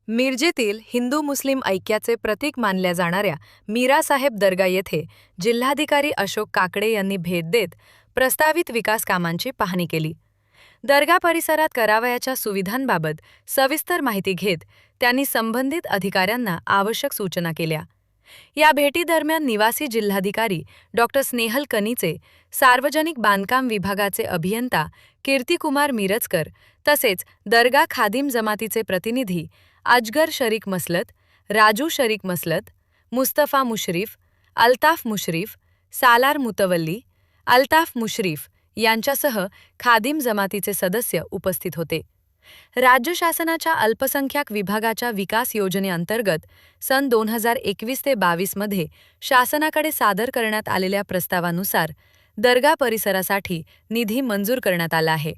मिरजेतील हिंदू मुस्लिम ऐक्याचे प्रतीक मानल्या जाणाऱ्या मीरासाहेब दर्गा येथे जिल्हाधिकारी अशोक काकडे यांनी भेट देत प्रस्तावित विकास कामांची पाहणी केली। दर्गा परिसरात करावयाच्या सुविधांबाबत सविस्तर माहिती घेत त्यांनी संबंधित अधिकाऱ्यांना आवश्यक सूचना केल्या। या भेटीदरम्यान निवासी जिल्हाधिकारी डॉक्टर स्नेहल कनीचे, सार्वजनिक बांधकाम विभागाचे अभियंता कीर्तिकुमार मिरजकर तसेच दर्गा खादिम जमातीचे प्रतिनिधी अजगर शरीक मसलत, राजू शरीक मसलत, मुस्तफा मुशरीफ, अल्ताफ मुशरीफ, सालार मुतवल्ली, अल्ताफ मुशरीफ यांच्यासह खादिम जमातीचे सदस्य उपस्थित होते। राज्य शासनाच्या अल्पसंख्याक विभागाच्या विकास योजनेअंतर्गत सन 2021 ते 22 मध्ये शासनाकडे सादर करण्यात आलेल्या प्रस्तावानुसार दर्गा परिसरासाठी निधी मंजूर करण्यात आला आहे।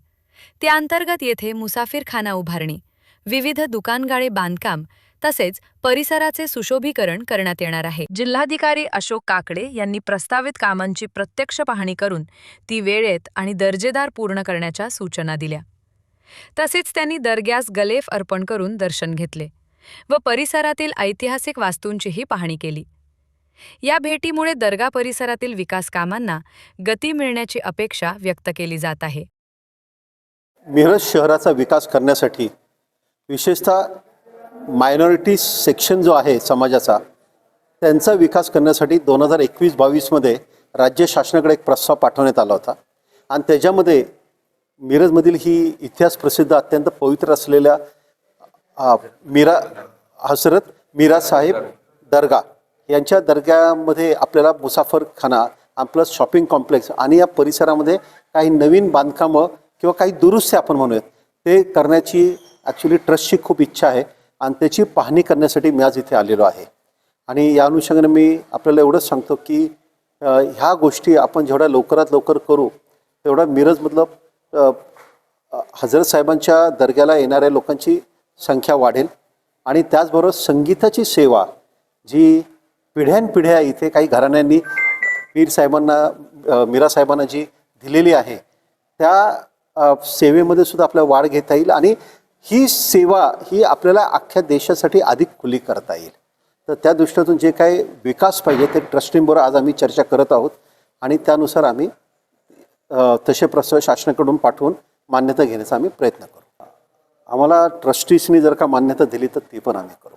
त्या अंतर्गत येथे मुसाफिरखाना उभारणी, विविध दुकानगाळे बांधकाम तसेच परिसराचे सुशोभीकरण करण्यात येणार आहे। जिल्हाधिकारी अशोक काकडे यांनी प्रस्तावित कामांची प्रत्यक्ष पाहणी करून ती वेळेत आणि दर्जेदार पूर्ण करण्याच्या सूचना दिल्या। तसेच त्यांनी दर्ग्यास गलेफ अर्पण करून दर्शन घेतले व परिसरातील ऐतिहासिक वास्तूंचीही पाहणी केली। या भेटीमुळे दर्गा परिसरातील विकास कामांना गती मिळण्याची अपेक्षा व्यक्त केली जात आहे। मिरज शहराचा विकास करण्यासाठी विशेषतः मायनॉरिटी सेक्शन जो आहे समाजाचा त्यांचा विकास करण्यासाठी 2021-22 मध्ये राज्य शासनाकडे एक प्रस्ताव पाठवण्यात आला होता आणि त्याच्यामध्ये मिरजमधील ही इतिहास प्रसिद्ध अत्यंत पवित्र असलेल्या हजरत मीरासाहेब दर्गा यांच्या दर्ग्यामध्ये आपल्याला मुसाफरखाना प्लस शॉपिंग कॉम्प्लेक्स आणि या परिसरामध्ये काही नवीन बांधकामं किंवा काही दुरुस्त्या आपण म्हणूयात ते करण्याची ॲक्च्युली ट्रस्टची खूप इच्छा आहे आणि त्याची पाहणी करण्यासाठी मी आज इथे आलेलो आहे। आणि या अनुषंगाने मी आपल्याला एवढंच सांगतो की ह्या गोष्टी आपण जेवढ्या लवकरात लवकर करू तेवढा मिरजमधलं हजरत साहेबांच्या दर्ग्याला येणाऱ्या लोकांची संख्या वाढेल आणि त्याचबरोबर संगीताची सेवा जी पिढ्यानपिढ्या इथे काही घराण्यांनी मीरासाहेबांना जी दिलेली आहे त्या सेवेमध्ये सुद्धा आपल्याला वाढ घेता येईल आणि ही सेवा ही आपल्याला अख्ख्या देशासाठी अधिक खुली करता येईल। तर त्या दृष्टीतून जे काही विकास पाहिजे ते ट्रस्टींबरोबर आज आम्ही चर्चा करत आहोत आणि त्यानुसार आम्ही तसे प्रस्ताव शासनाकडून पाठवून मान्यता घेण्याचा आम्ही प्रयत्न करू। आम्हाला ट्रस्टीजनी जर का मान्यता दिली तर ती पण आम्ही करू।